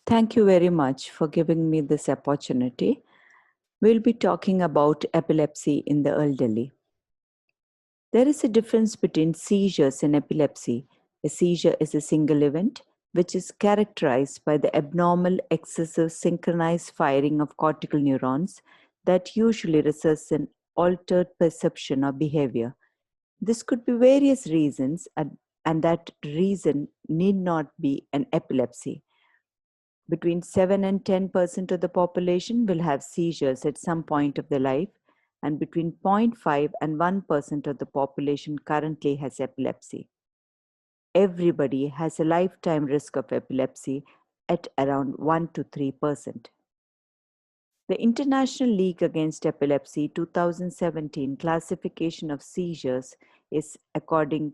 Thank you very much for giving me this opportunity. We'll be talking about epilepsy in the elderly. There is a difference between seizures and epilepsy. A seizure is a single event which is characterized by the abnormal, excessive, synchronized firing of cortical neurons that usually results in altered perception or behavior. This could be various reasons, and that reason need not be an epilepsy. Between 7 and 10% of the population will have seizures at some point of their life, and between 0.5 and 1% of the population currently has epilepsy. Everybody has a lifetime risk of epilepsy at around 1 to 3%. The International League Against Epilepsy 2017 classification of seizures is according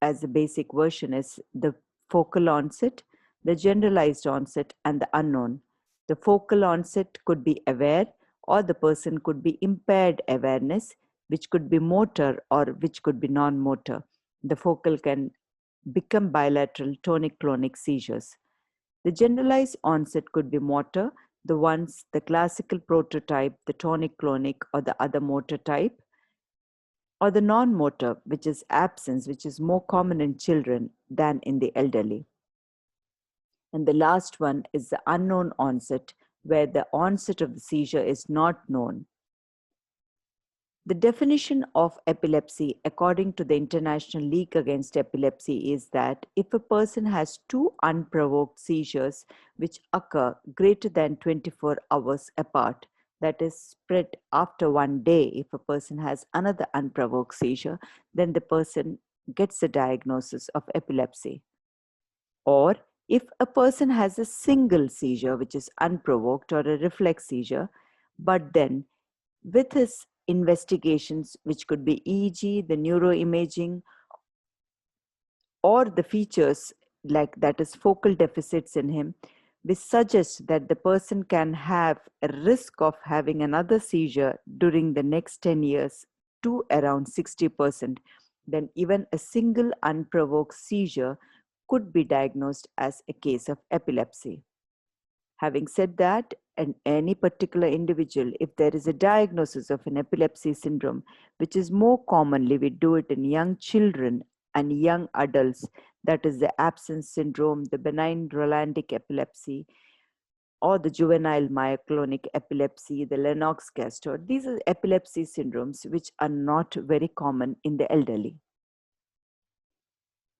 as the basic version is the focal onset, the generalized onset, and the unknown. The focal onset could be aware, or the person could be impaired awareness, which could be motor or which could be non-motor. The focal can become bilateral tonic-clonic seizures. The generalized onset could be motor, the classical prototype, the tonic-clonic, or the other motor type, or the non-motor, which is absence, which is more common in children than in the elderly. And the last one is the unknown onset, where the onset of the seizure is not known. The definition of epilepsy, according to the International League Against Epilepsy, is that if a person has two unprovoked seizures which occur greater than 24 hours apart, that is spread after one day, if a person has another unprovoked seizure, then the person gets a diagnosis of epilepsy. Or if a person has a single seizure which is unprovoked or a reflex seizure, but then with his investigations, which could be EEG, the neuroimaging, or the features like that is focal deficits in him, which suggest that the person can have a risk of having another seizure during the next 10 years to around 60%, then even a single unprovoked seizure could be diagnosed as a case of epilepsy. Having said that, in any particular individual, if there is a diagnosis of an epilepsy syndrome, which is more commonly we do it in young children and young adults, that is the absence syndrome, the benign Rolandic epilepsy, or the juvenile myoclonic epilepsy, the Lennox-Gastaut. These are epilepsy syndromes which are not very common in the elderly.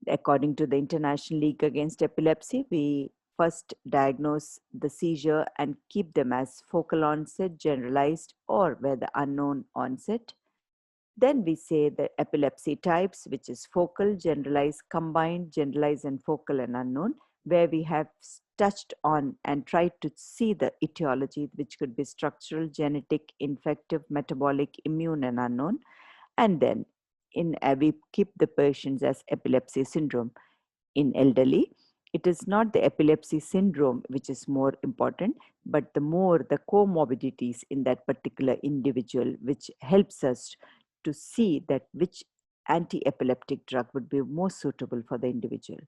According to the International League Against Epilepsy, we first diagnose the seizure and keep them as focal onset, generalized, or where the unknown onset. Then we say the epilepsy types, which is focal, generalized, combined, generalized, and focal and unknown, where we have touched on and tried to see the etiology, which could be structural, genetic, infective, metabolic, immune, and unknown. And then we keep the patients as epilepsy syndrome. In elderly, it is not the epilepsy syndrome which is more important, but the comorbidities in that particular individual, which helps us to see that which anti-epileptic drug would be more suitable for the individual.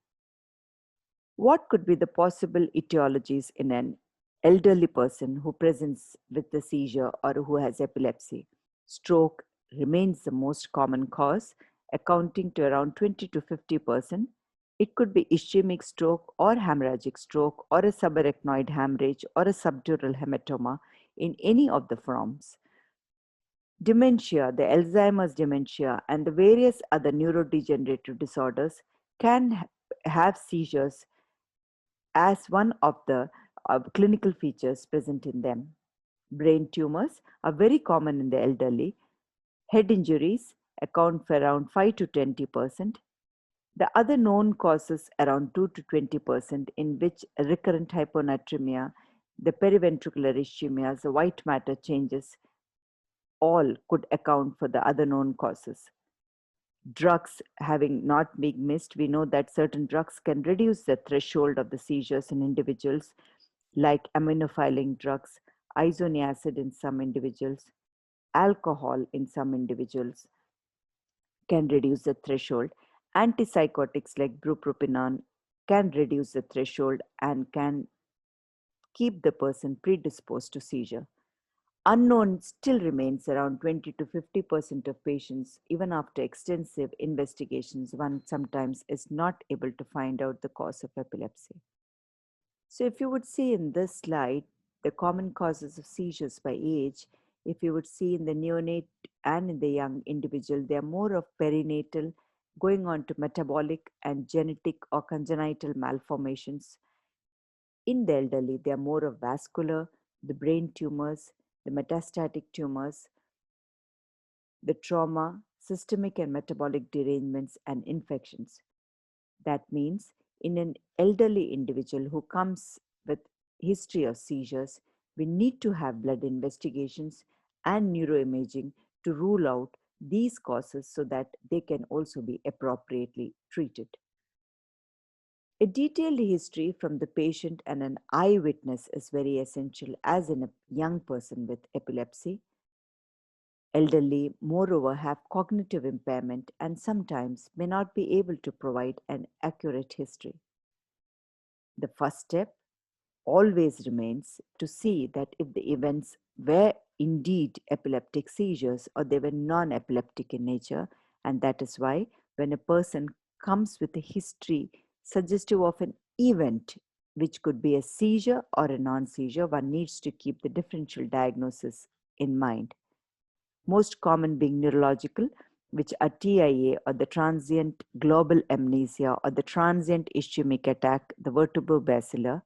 What could be the possible etiologies in an elderly person who presents with the seizure or who has epilepsy? Stroke remains the most common cause, accounting to around 20 to 50%. It could be ischemic stroke or hemorrhagic stroke or a subarachnoid hemorrhage or a subdural hematoma in any of the forms. Dementia, the Alzheimer's dementia, and the various other neurodegenerative disorders can have seizures as one of the clinical features present in them. Brain tumors are very common in the elderly. Head injuries account for around 5 to 20%. The other known causes around 2 to 20%, in which recurrent hyponatremia, the periventricular ischemias, the white matter changes, all could account for the other known causes. Drugs having not been missed, we know that certain drugs can reduce the threshold of the seizures in individuals, like aminophylline drugs, isoniazid in some individuals, alcohol in some individuals can reduce the threshold. Antipsychotics like bupropion can reduce the threshold and can keep the person predisposed to seizure. Unknown still remains around 20 to 50% of patients. Even after extensive investigations, one sometimes is not able to find out the cause of epilepsy. So, if you would see in this slide the common causes of seizures by age, if you would see in the neonate and in the young individual, they are more of perinatal, going on to metabolic and genetic or congenital malformations. In the elderly, they are more of vascular, the brain tumors, the metastatic tumors, the trauma, systemic and metabolic derangements, and infections. That means in an elderly individual who comes with history of seizures, we need to have blood investigations and neuroimaging to rule out these causes so that they can also be appropriately treated. A detailed history from the patient and an eyewitness is very essential as in a young person with epilepsy. Elderly, moreover, have cognitive impairment and sometimes may not be able to provide an accurate history. The first step always remains to see that if the events were indeed epileptic seizures or they were non-epileptic in nature, and that is why when a person comes with a history suggestive of an event which could be a seizure or a non-seizure, one needs to keep the differential diagnosis in mind. Most common being neurological, which are TIA or the transient global amnesia or the transient ischemic attack, the vertebrobasilar.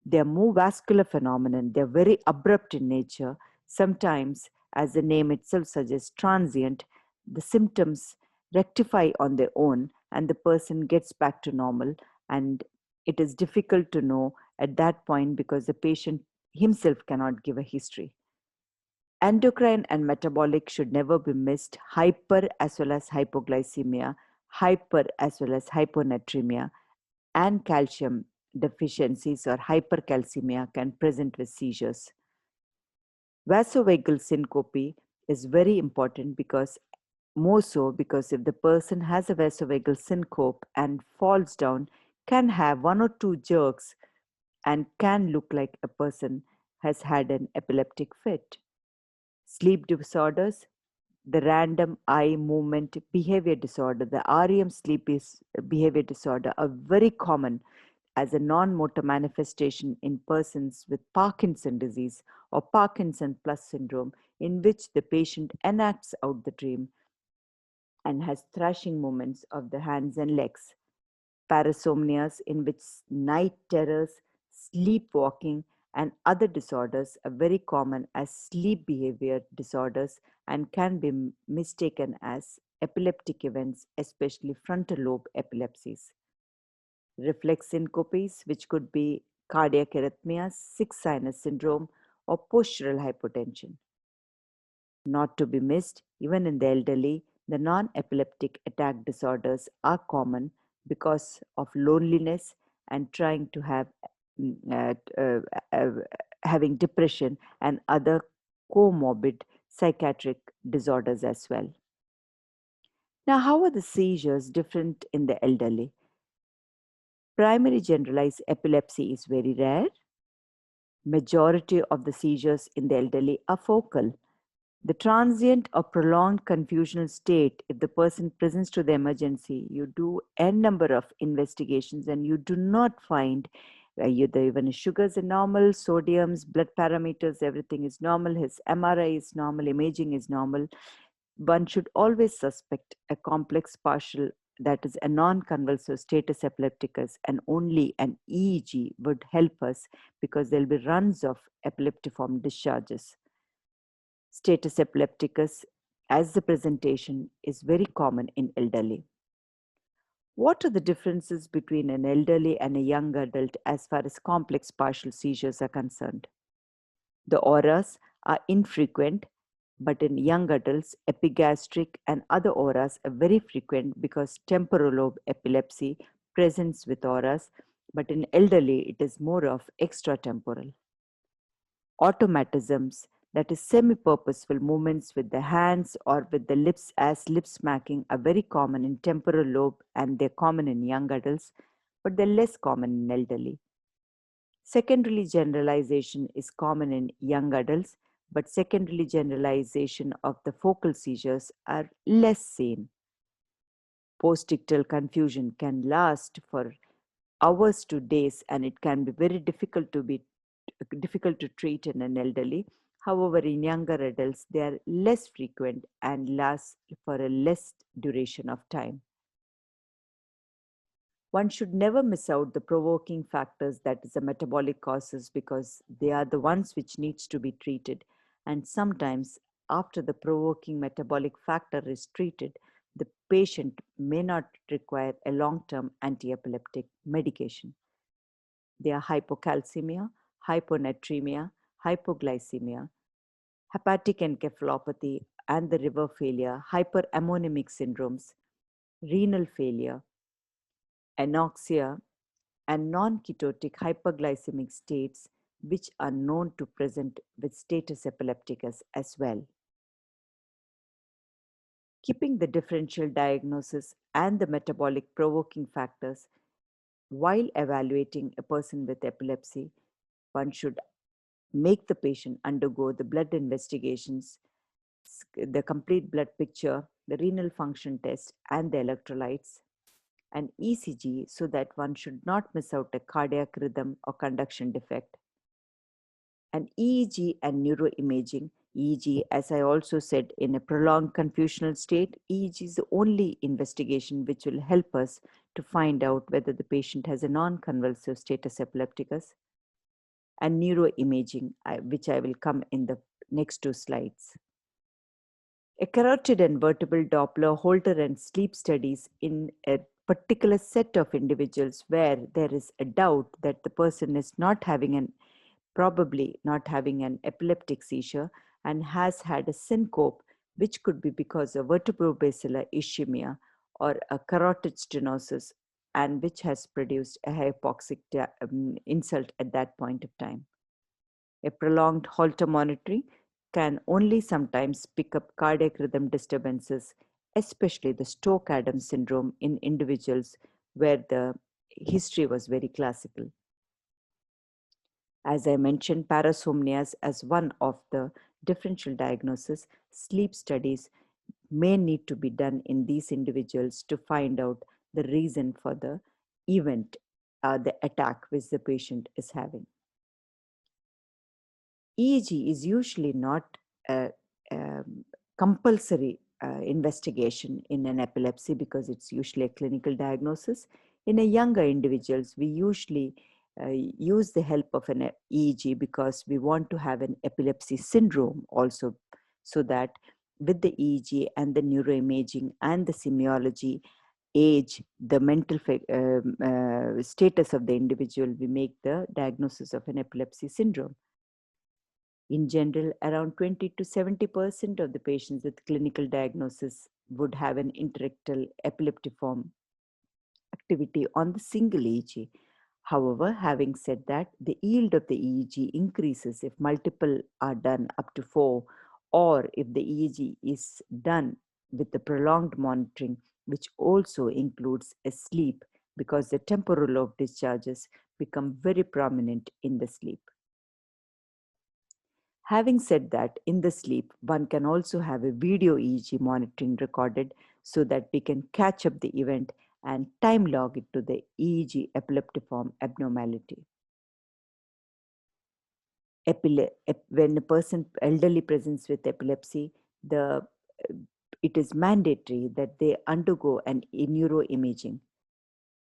They are more vascular phenomenon. They are very abrupt in nature. Sometimes, as the name itself suggests, transient, the symptoms rectify on their own and the person gets back to normal. And it is difficult to know at that point because the patient himself cannot give a history. Endocrine and metabolic should never be missed. Hyper as well as hypoglycemia, hyper as well as hyponatremia, and calcium deficiencies or hypercalcemia can present with seizures. Vasovagal syncope is very important because more so because if the person has a vasovagal syncope and falls down, can have one or two jerks and can look like a person has had an epileptic fit. Sleep disorders, the random eye movement behavior disorder, the REM behavior disorder are very common as a non-motor manifestation in persons with Parkinson disease or Parkinson plus syndrome, in which the patient enacts out the dream and has thrashing movements of the hands and legs. Parasomnias, in which night terrors, sleepwalking, and other disorders are very common as sleep behavior disorders and can be mistaken as epileptic events, especially frontal lobe epilepsies. Reflex syncopes, which could be cardiac arrhythmias, sick sinus syndrome, or postural hypotension. Not to be missed, even in the elderly, the non-epileptic attack disorders are common because of loneliness and trying to have mm, having depression and other comorbid psychiatric disorders as well. Now, how are the seizures different in the elderly? Primary generalized epilepsy is very rare. Majority of the seizures in the elderly are focal. The transient or prolonged confusional state, if the person presents to the emergency, you do n number of investigations and you do not find even his sugars are normal, sodiums, blood parameters, everything is normal, his MRI is normal, imaging is normal. One should always suspect a complex partial, that is a non-convulsive status epilepticus, and only an EEG would help us because there will be runs of epileptiform discharges. Status epilepticus as the presentation is very common in elderly. What are the differences between an elderly and a young adult as far as complex partial seizures are concerned? The auras are infrequent, but in young adults, epigastric and other auras are very frequent because temporal lobe epilepsy presents with auras, but in elderly, it is more of extratemporal. Automatisms, that is semi-purposeful movements with the hands or with the lips as lip smacking, are very common in temporal lobe and they're common in young adults, but they're less common in elderly. Secondary generalization is common in young adults, but secondary generalization of the focal seizures are less seen. Postictal confusion can last for hours to days, and it can be very difficult to treat in an elderly. However, in younger adults, they are less frequent and last for a less duration of time. One should never miss out the provoking factors, that is the metabolic causes, because they are the ones which needs to be treated. And sometimes after the provoking metabolic factor is treated, the patient may not require a long-term anti-epileptic medication. They are hypocalcemia, hyponatremia, hypoglycemia, hepatic encephalopathy and the liver failure, hyperammonemic syndromes, renal failure, anoxia, and non-ketotic hyperglycemic states, which are known to present with status epilepticus as well. Keeping the differential diagnosis and the metabolic provoking factors while evaluating a person with epilepsy, one should make the patient undergo the blood investigations, the complete blood picture, the renal function test, and the electrolytes, and ECG, so that one should not miss out a cardiac rhythm or conduction defect. And EEG and neuroimaging. EEG, as I also said, in a prolonged confusional state, EEG is the only investigation which will help us to find out whether the patient has a non-convulsive status epilepticus, and neuroimaging, which I will come in the next two slides. A carotid and vertebral Doppler, Holter and sleep studies in a particular set of individuals where there is a doubt that the person is probably not having an epileptic seizure and has had a syncope, which could be because of vertebrobasilar ischemia or a carotid stenosis, and which has produced a hypoxic insult at that point of time. A prolonged Holter monitoring can only sometimes pick up cardiac rhythm disturbances, especially the Stokes-Adams syndrome in individuals where the history was very classical. As I mentioned, parasomnias as one of the differential diagnosis, sleep studies may need to be done in these individuals to find out the reason for the event, the attack which the patient is having. EEG is usually not a, compulsory investigation in an epilepsy because it's usually a clinical diagnosis. In a younger individuals, we usually use the help of an EEG because we want to have an epilepsy syndrome also, so that with the EEG and the neuroimaging and the semiology, age, the mental status of the individual, we make the diagnosis of an epilepsy syndrome. In general, around 20 to 70% of the patients with clinical diagnosis would have an interictal epileptiform activity on the single EEG. However, having said that, the yield of the EEG increases if multiple are done up to 4, or if the EEG is done with the prolonged monitoring, which also includes a sleep, because the temporal lobe discharges become very prominent in the sleep. Having said that, in the sleep, one can also have a video EEG monitoring recorded so that we can catch up the event and time log it to the EEG epileptiform abnormality. When a person elderly presents with epilepsy, it is mandatory that they undergo a neuroimaging.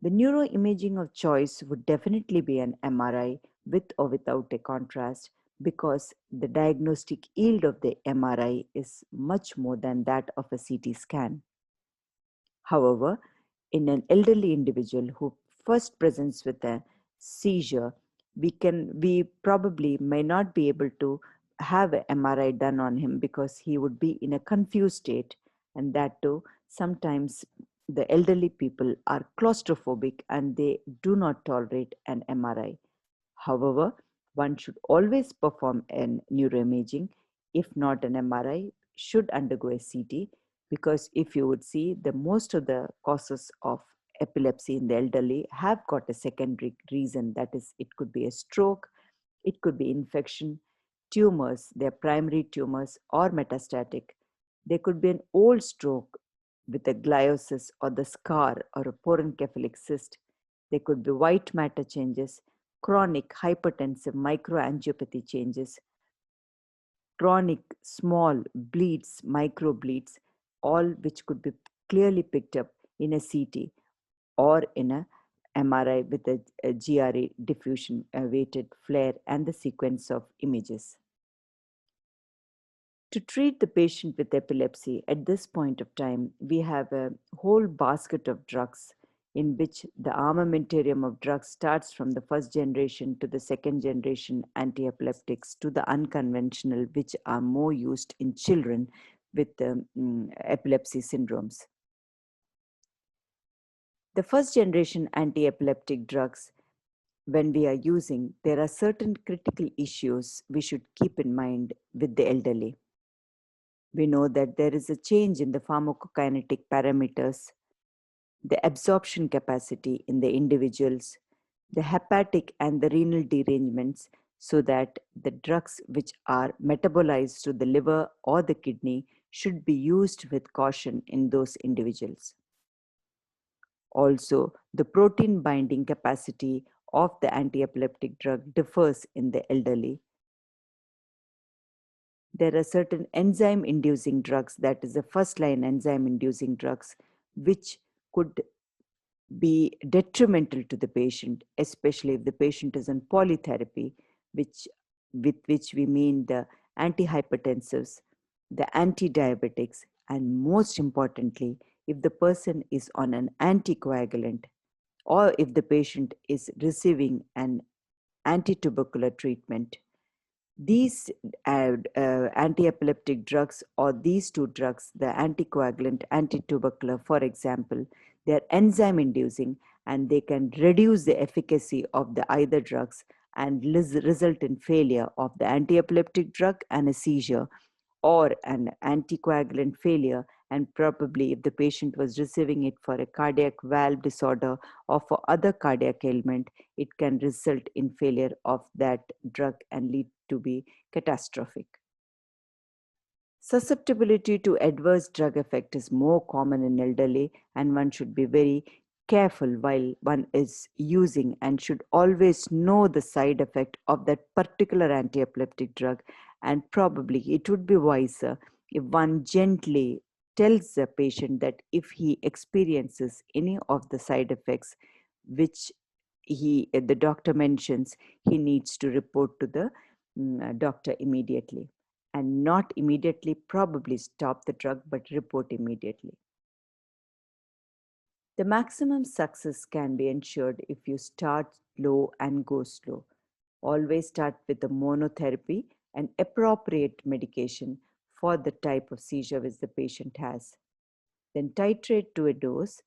The neuroimaging of choice would definitely be an MRI with or without a contrast, because the diagnostic yield of the MRI is much more than that of a CT scan. However, in an elderly individual who first presents with a seizure, we probably may not be able to have an MRI done on him because he would be in a confused state, and that too, sometimes the elderly people are claustrophobic and they do not tolerate an MRI. However, one should always perform an neuroimaging, if not an MRI, should undergo a CT, because if you would see, the most of the causes of epilepsy in the elderly have got a secondary reason. That is, it could be a stroke, it could be infection, tumors, their primary tumors, or metastatic. There could be an old stroke with a gliosis or the scar or a porencephalic cyst. There could be white matter changes, chronic hypertensive microangiopathy changes, chronic small bleeds, microbleeds, all which could be clearly picked up in a CT or in a MRI with a GRA diffusion weighted flare and the sequence of images. To treat the patient with epilepsy at this point of time, we have a whole basket of drugs in which the armamentarium of drugs starts from the first generation to the second generation antiepileptics to the unconventional, which are more used in children with epilepsy syndromes. The first generation anti-epileptic drugs, when we are using, there are certain critical issues we should keep in mind with the elderly. We know that there is a change in the pharmacokinetic parameters, the absorption capacity in the individuals, the hepatic and the renal derangements, so that the drugs which are metabolized to the liver or the kidney should be used with caution in those individuals. Also, the protein binding capacity of the anti-epileptic drug differs in the elderly. There are certain enzyme inducing drugs, that is the first line enzyme inducing drugs, which could be detrimental to the patient, especially if the patient is on polytherapy, with which we mean the antihypertensives, the antidiabetics, and most importantly, if the person is on an anticoagulant or if the patient is receiving an antitubercular treatment. These anti-epileptic drugs or these two drugs, the anticoagulant, antitubercular, for example, they are enzyme inducing and they can reduce the efficacy of the either drugs and result in failure of the anti-epileptic drug and a seizure, or an anticoagulant failure, and probably if the patient was receiving it for a cardiac valve disorder or for other cardiac ailment, it can result in failure of that drug and lead to be catastrophic. Susceptibility to adverse drug effect is more common in elderly, and one should be very careful while one is using and should always know the side effect of that particular anti-epileptic drug, and probably it would be wiser if one gently tells the patient that if he experiences any of the side effects which the doctor mentions, he needs to report to the doctor immediately, and not immediately probably stop the drug, but report immediately. The maximum success can be ensured if you start low and go slow. Always start with the monotherapy and appropriate medication for the type of seizure which the patient has. Then titrate to a dose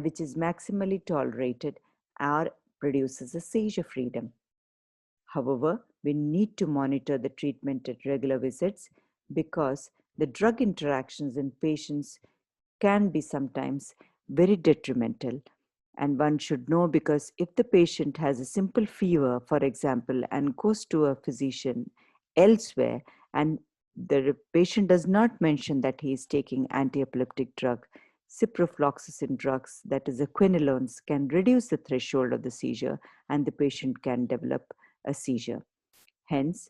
which is maximally tolerated or produces a seizure freedom. However, we need to monitor the treatment at regular visits because the drug interactions in patients can be sometimes very detrimental. And one should know, because if the patient has a simple fever, for example, and goes to a physician elsewhere, and the patient does not mention that he is taking anti-epileptic drug, ciprofloxacin drugs, that is, the quinolones, can reduce the threshold of the seizure and the patient can develop a seizure. Hence,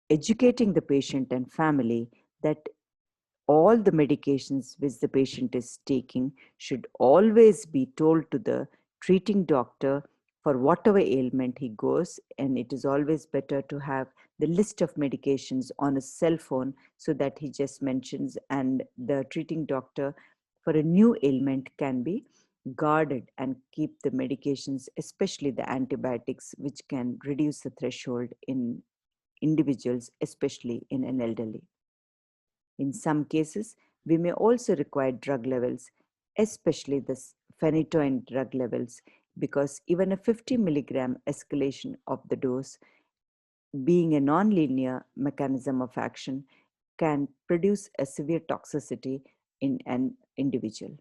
educating the patient and family that all the medications which the patient is taking should always be told to the treating doctor for whatever ailment he goes, and it is always better to have the list of medications on a cell phone so that he just mentions, and the treating doctor for a new ailment can be guarded and keep the medications, especially the antibiotics, which can reduce the threshold in individuals, especially in an elderly. In some cases, we may also require drug levels, especially the phenytoin drug levels, because even a 50 milligram escalation of the dose, being a nonlinear mechanism of action, can produce a severe toxicity in an individual.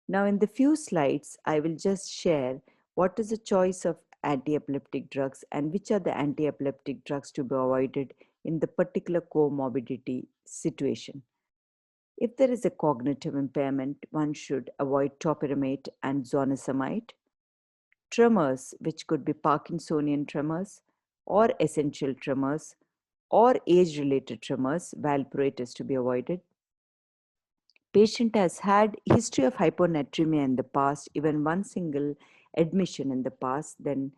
Now, in the few slides, I will just share what is the choice of anti-epileptic drugs and which are the anti-epileptic drugs to be avoided in the particular comorbidity situation. If there is a cognitive impairment, one should avoid topiramate and zonisamide. Tremors, which could be Parkinsonian tremors or essential tremors or age-related tremors, valproate is to be avoided. Patient has had history of hyponatremia in the past, even one single admission in the past, then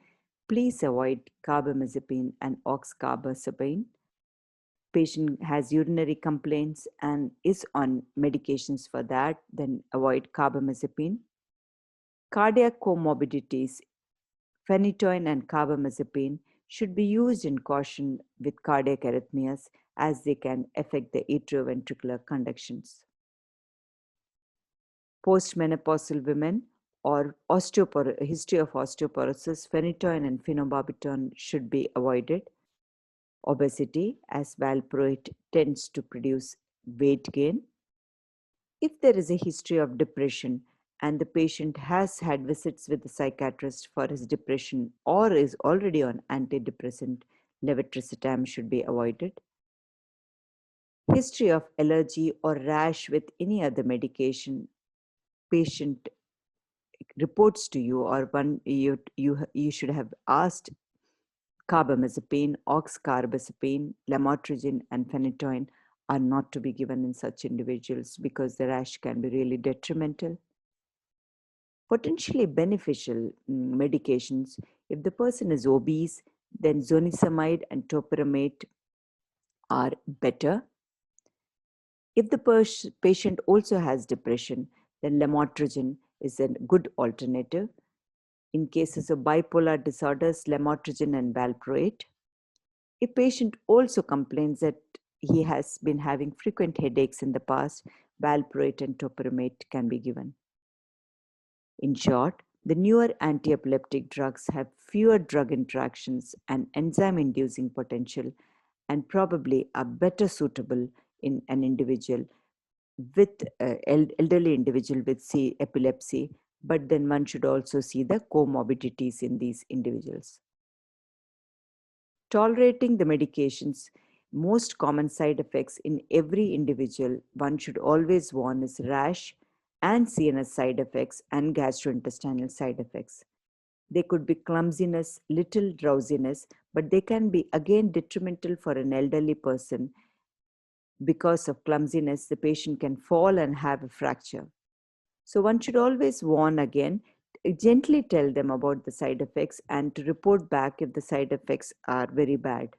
please avoid carbamazepine and oxcarbazepine. Patient has urinary complaints and is on medications for that, then avoid carbamazepine. Cardiac comorbidities, phenytoin and carbamazepine should be used in caution with cardiac arrhythmias as they can affect the atrioventricular conductions. Postmenopausal women or history of osteoporosis, phenytoin and phenobarbital should be avoided. Obesity, as valproate tends to produce weight gain. If there is a history of depression and the patient has had visits with the psychiatrist for his depression or is already on antidepressant, levetiracetam should be avoided. History of allergy or rash with any other medication, patient reports to you, or one you should have asked carbamazepine, oxcarbazepine, lamotrigine, and phenytoin are not to be given in such individuals because the rash can be really detrimental. Potentially beneficial medications, if the person is obese, then zonisamide and topiramate are better. If the patient also has depression, then lamotrigine is a good alternative. In cases of bipolar disorders, lamotrigine and valproate. A patient also complains that he has been having frequent headaches in the past, valproate and topiramate can be given. In short, the newer anti-epileptic drugs have fewer drug interactions and enzyme-inducing potential and probably are better suitable in an individual with elderly individual with epilepsy, but then one should also see the comorbidities in these individuals. Tolerating the medications, most common side effects in every individual, one should always warn is rash and CNS side effects and gastrointestinal side effects. They could be clumsiness, little drowsiness, but they can be again detrimental for an elderly person. Because of clumsiness, the patient can fall and have a fracture. So one should always warn again, gently tell them about the side effects and to report back if the side effects are very bad.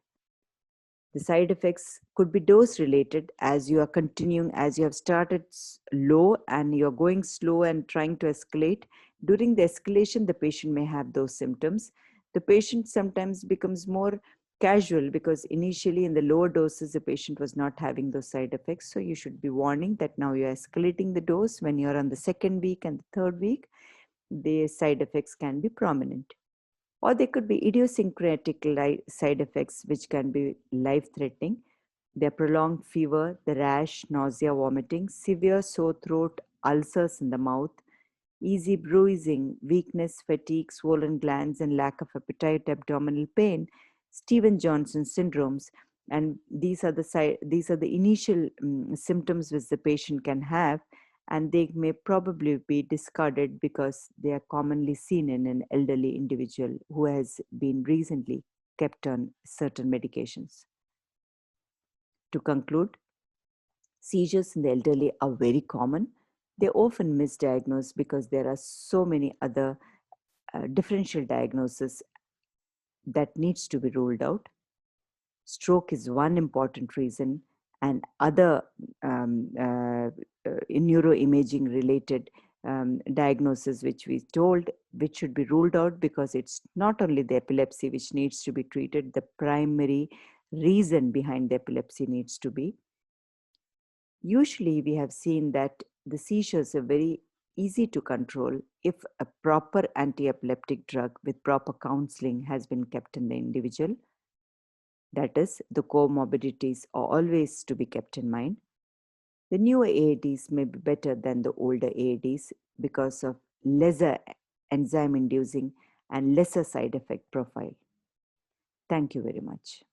The side effects could be dose related as you are continuing, as you have started low and you're going slow and trying to escalate. During the escalation, the patient may have those symptoms. The patient sometimes becomes more casual because initially in the lower doses, the patient was not having those side effects. So you should be warning that now you're escalating the dose. When you're on the second week and the third week, the side effects can be prominent. Or they could be idiosyncratic side effects which can be life-threatening. They're prolonged fever, the rash, nausea, vomiting, severe sore throat, ulcers in the mouth, easy bruising, weakness, fatigue, swollen glands, and lack of appetite, abdominal pain, Stevens-Johnson syndromes. And these are the initial symptoms which the patient can have, and they may probably be discarded because they are commonly seen in an elderly individual who has been recently kept on certain medications. To conclude, seizures in the elderly are very common. They're often misdiagnosed because there are so many other differential diagnoses that needs to be ruled out. Stroke is one important reason, and other neuroimaging related diagnosis which we told, which should be ruled out because it's not only the epilepsy which needs to be treated, the primary reason behind the epilepsy needs to be. Usually we have seen that the seizures are very easy to control if a proper anti-epileptic drug with proper counseling has been kept in the individual. That is, the comorbidities are always to be kept in mind. The newer AADs may be better than the older AADs because of lesser enzyme inducing and lesser side effect profile. Thank you very much.